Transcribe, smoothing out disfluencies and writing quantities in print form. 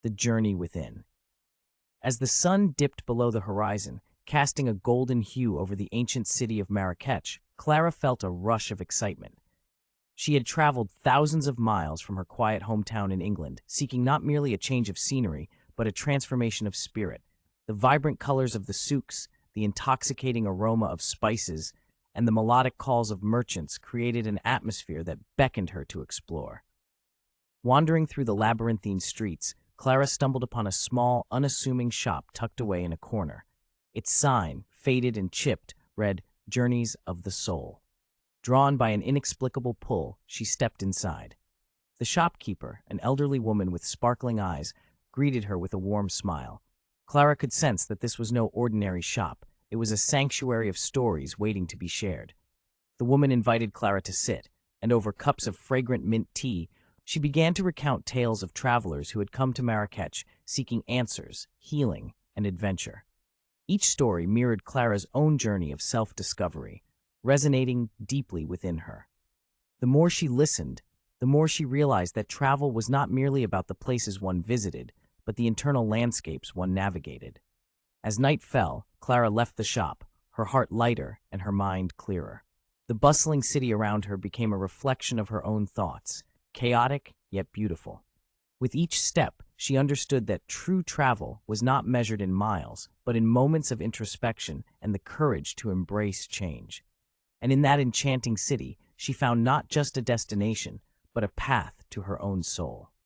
The Journey Within. As the sun dipped below the horizon, casting a golden hue over the ancient city of Marrakech, Clara felt a rush of excitement. She had traveled thousands of miles from her quiet hometown in England, seeking not merely a change of scenery, but a transformation of spirit. The vibrant colors of the souks, the intoxicating aroma of spices, and the melodic calls of merchants created an atmosphere that beckoned her to explore. Wandering through the labyrinthine streets, Clara stumbled upon a small, unassuming shop tucked away in a corner. Its sign, faded and chipped, read, "Journeys of the Soul." Drawn by an inexplicable pull, she stepped inside. The shopkeeper, an elderly woman with sparkling eyes, greeted her with a warm smile. Clara could sense that this was no ordinary shop. It was a sanctuary of stories waiting to be shared. The woman invited Clara to sit, and over cups of fragrant mint tea, she began to recount tales of travelers who had come to Marrakech seeking answers, healing, and adventure. Each story mirrored Clara's own journey of self-discovery, resonating deeply within her. The more she listened, the more she realized that travel was not merely about the places one visited, but the internal landscapes one navigated. As night fell, Clara left the shop, her heart lighter and her mind clearer. The bustling city around her became a reflection of her own thoughts, chaotic yet beautiful. With each step, she understood that true travel was not measured in miles, but in moments of introspection and the courage to embrace change. And in that enchanting city, she found not just a destination, but a path to her own soul.